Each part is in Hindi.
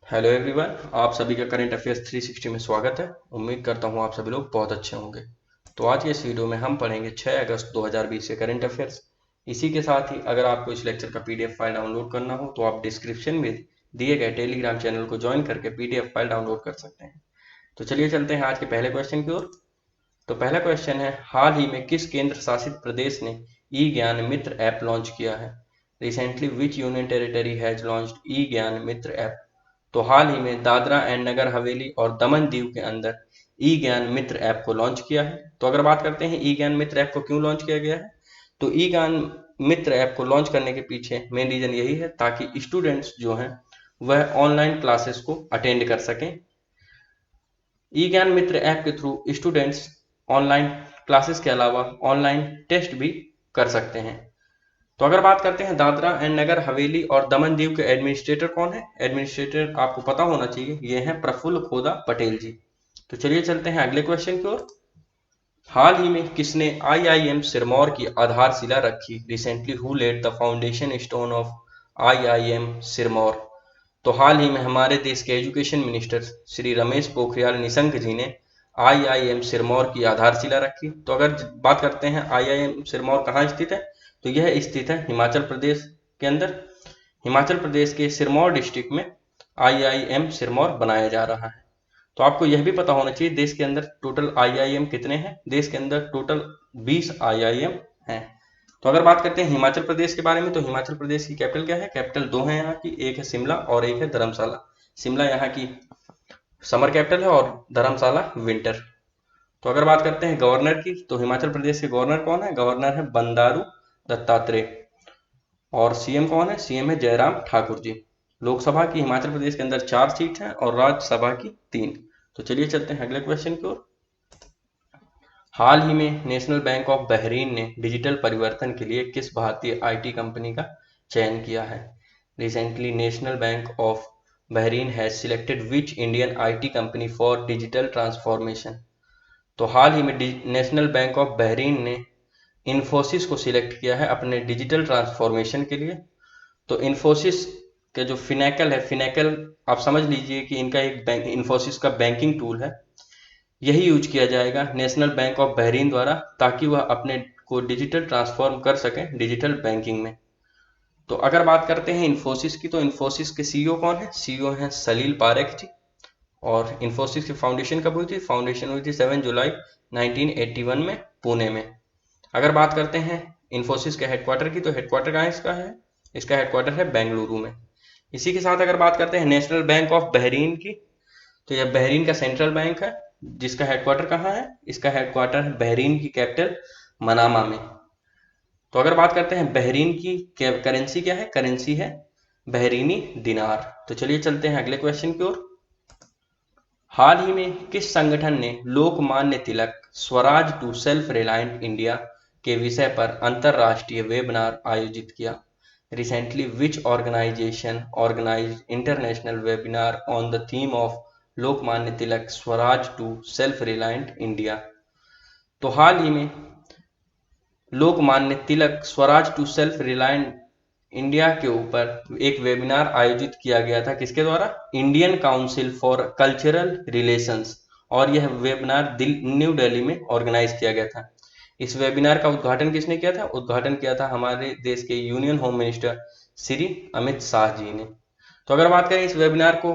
हेलो एवरीवन, आप सभी का करेंट अफेयर्स 360 में स्वागत है। उम्मीद करता हूँ आप सभी लोग बहुत अच्छे होंगे। तो आज के इस वीडियो में हम पढ़ेंगे 6 अगस्त 2020 के करेंट अफेयर्स। इसी के साथ ही अगर आपको इस लेक्चर का पीडीएफ फाइल डाउनलोड करना हो तो आप डिस्क्रिप्शन में दिए गए टेलीग्राम चैनल को ज्वाइन करके पीडीएफ फाइल डाउनलोड कर सकते हैं। तो चलिए चलते हैं आज के पहले क्वेश्चन की ओर। तो पहला क्वेश्चन है, हाल ही में किस केंद्र शासित प्रदेश ने ई ज्ञान मित्र ऐप लॉन्च किया है? Recently which union territory has launched E Gyan Mitra app? तो हाल ही में दादरा एंड नगर हवेली और दमन दीव के अंदर ई ज्ञान मित्र ऐप को लॉन्च किया है। तो अगर बात करते हैं ई ज्ञान मित्र ऐप को क्यों लॉन्च किया गया है, तो ई ज्ञान मित्र ऐप को लॉन्च करने के पीछे मेन रीजन यही है ताकि स्टूडेंट्स जो हैं वह ऑनलाइन क्लासेस को अटेंड कर सकें। ई ज्ञान मित्र ऐप के थ्रू स्टूडेंट्स ऑनलाइन क्लासेस के अलावा ऑनलाइन टेस्ट भी कर सकते हैं। तो अगर बात करते हैं दादरा एंड नगर हवेली और दमन दीव के एडमिनिस्ट्रेटर कौन है? एडमिनिस्ट्रेटर आपको पता होना चाहिए, ये हैं प्रफुल्ल खोदा पटेल जी। तो चलिए चलते हैं अगले क्वेश्चन की ओर। हाल ही में किसने आईआईएम सिरमौर की आधारशिला रखी? Recently who laid the foundation stone of IIM Sirmaur? तो हाल ही में हमारे देश के एजुकेशन मिनिस्टर श्री रमेश पोखरियाल निशंक जी ने आईआईएम सिरमौर की आधारशिला रखी। तो अगर बात करते हैं आईआईएम सिरमौर कहाँ स्थित है, तो यह स्थित है हिमाचल प्रदेश के अंदर। हिमाचल प्रदेश के सिरमौर डिस्ट्रिक्ट में आईआईएम सिरमौर बनाया जा रहा है। तो आपको यह भी पता होना चाहिए देश के अंदर टोटल आईआईएम कितने हैं। देश के अंदर टोटल 20 आईआईएम हैं। तो अगर बात करते हैं हिमाचल प्रदेश के बारे में, तो हिमाचल प्रदेश की कैपिटल क्या है? कैपिटल दो है यहाँ की, एक है शिमला और एक है धर्मशाला। शिमला यहाँ की समर कैपिटल है और धर्मशाला विंटर। तो अगर बात करते हैं गवर्नर की, तो हिमाचल प्रदेश के गवर्नर कौन है? गवर्नर है बंडारू दत्तात्रेय। और सीएम कौन है? सीएम है जयराम ठाकुर जी। लोकसभा की हिमाचल प्रदेश के अंदर 4 सीट हैं और राज्यसभा की 3। तो चलिए चलते हैं अगले क्वेश्चन की ओर। हाल ही में नेशनल बैंक ऑफ बहरीन ने डिजिटल परिवर्तन के लिए किस भारतीय आईटी कंपनी का चयन किया है? Recently national bank of Bahrain has selected which Indian IT company for digital transformation? तो हाल ही में नेशनल बैंक ऑफ बहरीन ने इन्फोसिस को सिलेक्ट किया है अपने डिजिटल ट्रांसफॉर्मेशन के लिए। तो इन्फोसिस के जो फिनेकल है, फिनेकल आप समझ लीजिए कि इनका एक बैंक, इन्फोसिस का बैंकिंग टूल है, यही यूज किया जाएगा नेशनल बैंक ऑफ बहरीन द्वारा ताकि वह अपने को डिजिटल ट्रांसफॉर्म कर सकें डिजिटल बैंकिंग में। तो अगर बात करते हैं इन्फोसिस की, तो इन्फोसिस के सीईओ कौन है? सीईओ हैं सलील पारेख जी। और इन्फोसिस की फाउंडेशन कब हुई थी? फाउंडेशन हुई थी 7 जुलाई 1981 में पुणे में। अगर बात करते हैं इन्फोसिस के हेडक्वार्टर की, तो हेडक्वार्टर कहाँ इसका है? इसका हेडक्वार्टर है बेंगलुरु में। इसी के साथ अगर बात करते हैं नेशनल बैंक ऑफ बहरीन की, तो यह बहरीन का सेंट्रल बैंक है जिसका हेडक्वार्टर कहाँ है? इसका हेडक्वार्टर है बहरीन की कैपिटल मनामा में। तो अगर बात करते हैं बहरीन की करेंसी क्या है? करेंसी है बहरीनी दिनार। तो चलिए चलते हैं अगले क्वेश्चन की ओर। हाल ही में किस संगठन ने Lokmanya Tilak Swaraj to self reliant India के विषय पर अंतरराष्ट्रीय वेबिनार आयोजित किया? Recently which organisation organised international webinar on the theme of Lokmanya Tilak Swaraj to self reliant India? तो हाल ही में Lokmanya Tilak Swaraj to self reliant India के ऊपर एक वेबिनार आयोजित किया गया था। किसके द्वारा? Indian council for cultural relations. और यह वेबिनार न्यू दिल्ली में ऑर्गेनाइज किया गया था। इस वेबिनार का उद्घाटन किसने किया था? उद्घाटन किया था हमारे देश के union home minister Shri Amit Shah ji ने। तो अगर बात करें इस वेबिनार को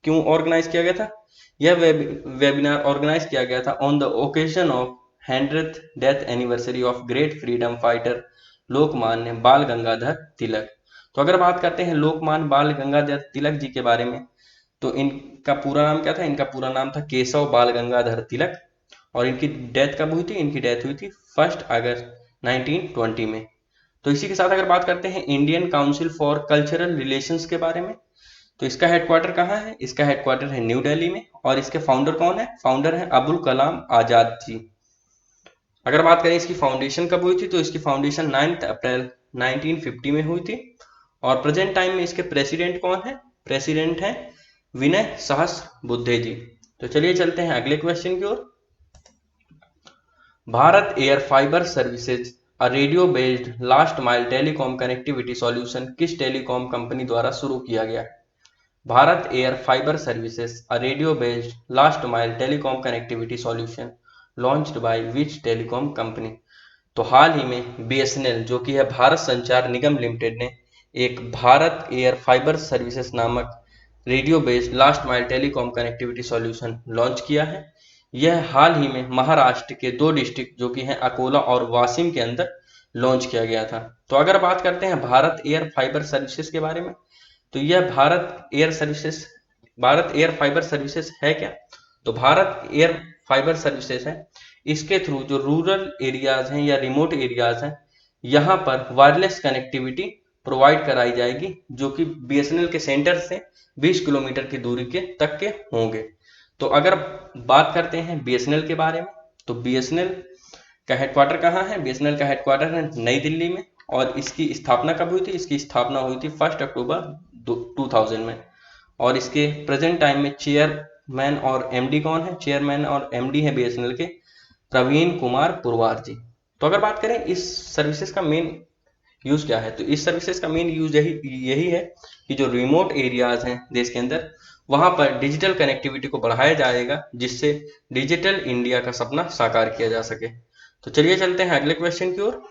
क्यों ऑर्गेनाइज किया गया था, यह वेबिनार ऑर्गेनाइज किया गया था on the occasion of 100th death anniversary of great freedom fighter Lokmanya बाल गंगाधर तिलक। तो अगर बात करते हैं लोकमान्य बाल गंगाधर तिलक जी के बारे में, तो इनका पूरा नाम क्या था? इनका पूरा नाम था केशव बाल गंगाधर तिलक। और इनकी डेथ कब हुई थी? इनकी डेथ हुई थी 1 अगस्त 1920 में। तो इसी के साथ अगर बात करते हैं Indian council for cultural relations के बारे में, तो इसका हेडक्वार्टर कहाँ है? इसका हेडक्वार्टर है न्यू दिल्ली में। और इसके फाउंडर कौन है? फाउंडर है अबुल कलाम आजाद जी। अगर बात करें इसकी फाउंडेशन कब हुई थी, तो इसकी फाउंडेशन 9 अप्रैल 1950 में हुई थी। और प्रेजेंट टाइम में इसके प्रेसिडेंट कौन है? प्रेसिडेंट है विनय सहस्त्र बुद्धे जी। तो चलिए चलते हैं अगले क्वेश्चन की ओर। Bharat air fibre services a radio based last mile telecom connectivity solution किस टेलीकॉम कंपनी द्वारा शुरू किया गया है? Bharat air fibre services, a radio-based last mile telecom connectivity solution launched by which telecom company? तो हाल ही में बीएसएनएल जो कि है भारत संचार निगम लिमिटेड ने एक भारत एयर फाइबर सर्विसेज नामक radio based last mile telecom connectivity solution launch किया है। यह हाल ही में महाराष्ट्र के दो डिस्ट्रिक्ट जो कि हैं अकोला और वाशिम के अंदर लॉन्च किया गया था। तो अगर बात करते हैं भारत एयर फाइबर सर्विसेज के बारे में, तो यह भारत एयर फाइबर सर्विसेज है क्या? तो भारत एयर फाइबर सर्विसेज है। इसके थ्रू जो रूरल एरियाज हैं या रिमोट एरियाज हैं, यहाँ पर वायरलेस कनेक्टिविटी प्रोवाइड कराई जाएगी, जो कि बीएसएनएल के सेंटर से 20 किलोमीटर की दूरी के तक के होंगे। तो अगर बात करते हैं बीएसएनएल के बारे में, तो बीएसएनएल का हेडक्वार्टर कहाँ है? बीएसएनएल का हेडक्वार्टर है नई दिल्ली में। और इसकी स्थापना कब हुई थी? इसकी स्थापना हुई थी 1 अक्टूबर 2000 में। और इसके प्रेजेंट टाइम में चेयरमैन और एमडी कौन है? चेयरमैन और एमडी है बीएसएनएल के प्रवीण कुमार पुरवार जी। तो अगर बात करें इस सर्विसेज का मेन यूज क्या है, तो इस सर्विसेज का मेन यूज यही है कि जो रिमोट एरियाज हैं देश के अंदर, वहां पर डिजिटल कनेक्टिविटी को बढ़ाया जाएगा, जिससे डिजिटल इंडिया का सपना साकार किया जा सके। तो चलिए चलते हैं अगले क्वेश्चन की ओर।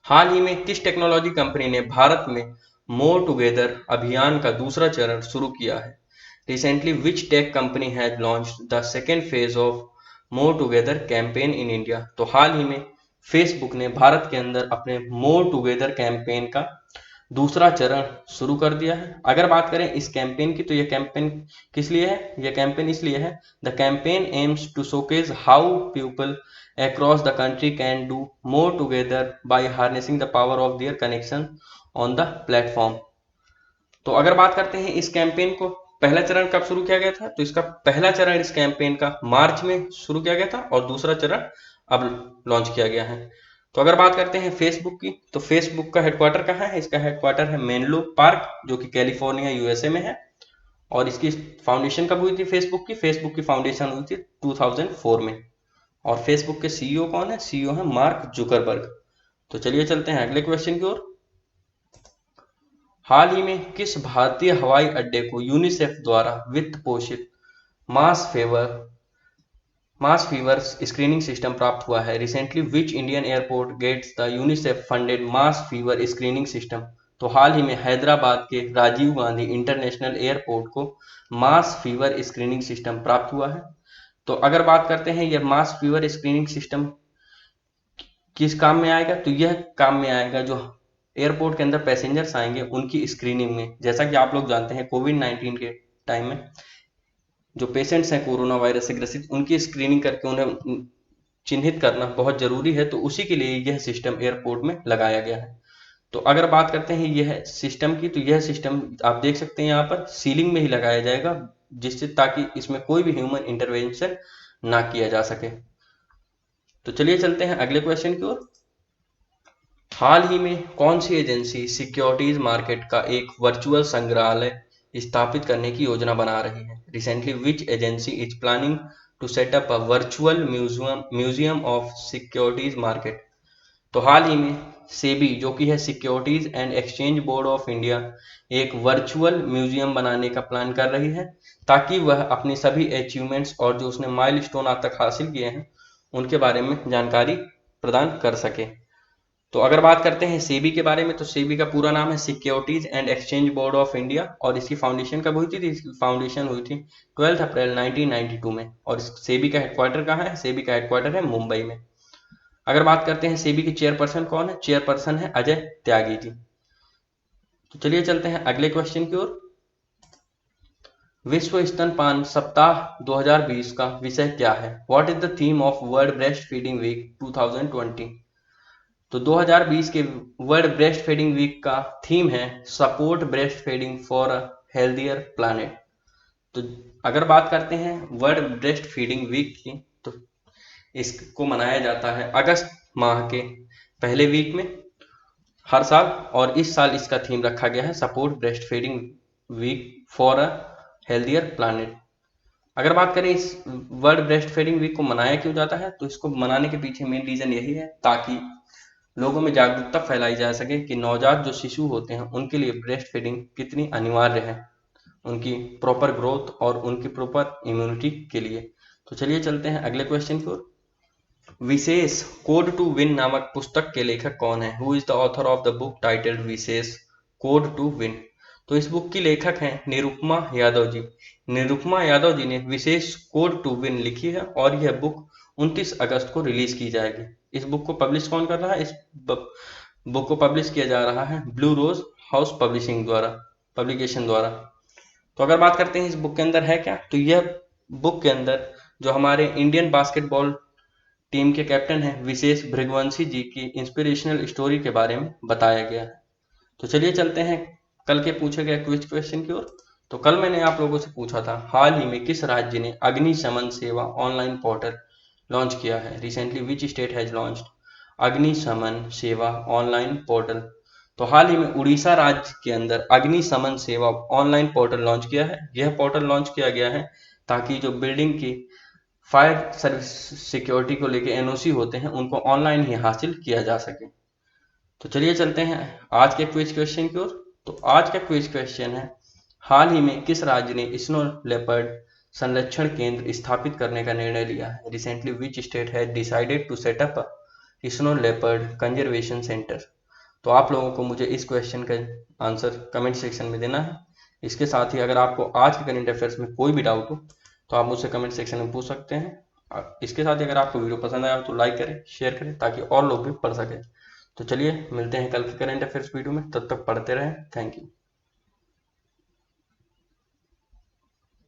हाल ही में किस टेक्नोलॉजी कंपनी ने भारत में मोर टुगेदर अभियान का दूसरा चरण शुरू किया है? Recently which tech company has launched the second phase of more together campaign in India? तो हाल ही में फेसबुक ने भारत के अंदर अपने मोर टुगेदर कैंपेन का दूसरा चरण शुरू कर दिया है। अगर बात करें इस कैंपेन की, तो यह कैंपेन किस लिए है? यह कैंपेन इसलिए है, the campaign aims to showcase how people across the country can do more together by harnessing the power of their connection on the platform। तो अगर बात करते हैं इस कैंपेन को पहला चरण कब शुरू किया गया था, तो इसका पहला चरण इस कैंपेन का मार्च में शुरू किया गया था और दूसरा चरण अब लॉन्च किया गया है। तो अगर बात करते हैं फेसबुक की, तो फेसबुक का हेडक्वार्टर कहाँ है? इसका हेडक्वार्टर है मेनलो पार्क, जो कि कैलिफोर्निया यूएसए में है। और इसकी फाउंडेशन कब हुई थी फेसबुक की? फेसबुक की फाउंडेशन हुई थी 2004 में। और फेसबुक के सीईओ कौन है? सीईओ है मार्क जुकरबर्ग। तो चलिए चलते हैं अगले क्वेश्चन की ओर। हाल ही में किस भारतीय हवाई अड्डे को यूनिसेफ द्वारा वित्त पोषित मास फीवर स्क्रीनिंग सिस्टम प्राप्त हुआ है? Recently which Indian airport gets the UNICEF funded mass fever screening system? तो हाल ही में हैदराबाद के राजीव गांधी इंटरनेशनल एयरपोर्ट को मास फीवर स्क्रीनिंग सिस्टम प्राप्त हुआ है। तो अगर बात करते हैं यह मास फीवर स्क्रीनिंग सिस्टम किस काम में आएगा, तो यह काम में आएगा जो एयरपोर्ट के अंदर पैसेंजर्स आएंगे उनकी स्क्रीनिंग में। जैसा कि आप लोग जानते हैं कोविड-19 के टाइम में जो पेशेंट्स हैं कोरोना वायरस से ग्रसित, उनकी स्क्रीनिंग करके उन्हें चिन्हित करना बहुत जरूरी है। तो उसी के लिए यह सिस्टम एयरपोर्ट में लगाया गया है। तो अगर बात करते हैं यह सिस्टम की, तो यह सिस्टम आप देख सकते हैं यहाँ पर सीलिंग में ही लगाया जाएगा, जिससे ताकि इसमें कोई भी ह्यूमन इंटरवेंशन ना किया जा सके। तो चलिए चलते हैं अगले क्वेश्चन की ओर। हाल ही में कौन सी एजेंसी सिक्योरिटीज मार्केट का एक वर्चुअल संग्रहालय स्थापित करने की योजना बना रही है? Recently which agency is planning to set up a virtual museum of securities market? तो हाल ही में सेबी जो कि है securities and exchange board of India एक वर्चुअल म्यूजियम बनाने का प्लान कर रही है, ताकि वह अपनी सभी अचीवमेंट्स और जो उसने माइलस्टोन आज तक हासिल किए हैं उनके बारे में जानकारी प्रदान कर सके। तो अगर बात करते हैं सेबी के बारे में, तो सेबी का पूरा नाम है securities and exchange board of India. और इसकी फाउंडेशन कब हुई थी? इसकी फाउंडेशन हुई थी 12 अप्रैल 1992 में। और सेबी का हेडक्वार्टर कहाँ है? सेबी का हेडक्वार्टर है मुंबई में। अगर बात करते हैं सेबी की चेयरपर्सन कौन है? चेयरपर्सन है अजय त्यागी जी। तो चलिए चलते हैं अगले क्वेश्चन की ओर। विश्व स्तनपान सप्ताह 2020 का विषय क्या है? What is the theme of world breast feeding week 2020? तो 2020 के वर्ल्ड ब्रेस्ट फीडिंग वीक का थीम है support breast feeding for a healthier planet. तो अगर बात करते हैं वर्ल्ड ब्रेस्ट फीडिंग वीक की, तो इसको मनाया जाता है अगस्त माह के पहले वीक में हर साल। और इस साल इसका थीम रखा गया है support breast feeding week for a healthier planet. अगर बात करें इस वर्ल्ड ब्रेस्ट फीडिंग वीक को मनाया क्यों जाता है, तो इसको मनाने के पीछे मेन रीजन यही है ताकि लोगों में जागरूकता फैलाई जा सके कि नवजात जो शिशु होते हैं उनके लिए ब्रेस्ट फीडिंग कितनी अनिवार्य है। उनकी प्रॉपर ग्रोथ और उनकी प्रॉपर इम्यूनिटी के लिए। तो चलिए चलते हैं अगले क्वेश्चन की ओर। विशेष कोड टू विन नामक पुस्तक के लेखक कौन है? Who is the author of the book titled Vishesh code to win? तो इस बुक की लेखक हैं निरुपमा यादव जी। निरुपमा यादव जी ने विशेष कोड टू विन लिखी है और यह बुक 29 अगस्त को रिलीज की जाएगी। इस बुक को पब्लिश कौन कर रहा है? इस बुक को पब्लिश किया जा रहा है ब्लू रोज हाउस पब्लिशिंग द्वारा, पब्लिकेशन द्वारा। तो अगर बात करते हैं इस बुक के अंदर है क्या, तो यह बुक के अंदर जो हमारे इंडियन बास्केटबॉल टीम के कैप्टन हैं विशेष भृगवंशी जी की इंस्पिरेशनल स्टोरी के बारे में बताया गया है। तो चलिए चलते हैं कल के पूछे गए क्विज क्वेश्चन की ओर। तो कल मैंने आप लोगों से पूछा था हाल ही में किस राज्य ने अग्निशमन सेवा ऑनलाइन पोर्टल लॉन्च किया है? Recently which state has launched अग्निशमन सेवा ऑनलाइन पोर्टल? तो हाल ही में उड़ीसा राज्य के अंदर अग्निशमन सेवा ऑनलाइन पोर्टल लॉन्च किया है। यह पोर्टल लॉन्च किया गया है ताकि जो बिल्डिंग की फायर सर्विस सिक्योरिटी को लेके एनओसी होते हैं उनको ऑनलाइन ही हासिल किया जा सके। तो चलिए चलते हैं आज के क्विज क्वेश्चन की ओर। तो आज का क्विज क्वेश्चन है हाल ही में किस राज्य ने स्नो लेपर्ड संरक्षण केंद्र स्थापित करने का निर्णय लिया है? Recently which state has decided to set up snow leopard conservation centre? तो आप लोगों को मुझे इस क्वेश्चन का आंसर कमेंट सेक्शन में देना है। इसके साथ ही अगर आपको आज के करंट अफेयर्स में कोई भी डाउट हो तो आप मुझसे कमेंट सेक्शन में पूछ सकते हैं। इसके साथ ही अगर आपको वीडियो पसंद आया तो लाइक करें, शेयर करें ताकि और लोग भी पढ़ सकें। तो चलिए मिलते हैं कल के करंट अफेयर्स वीडियो में, तब तक पढ़ते रहें। Thank you.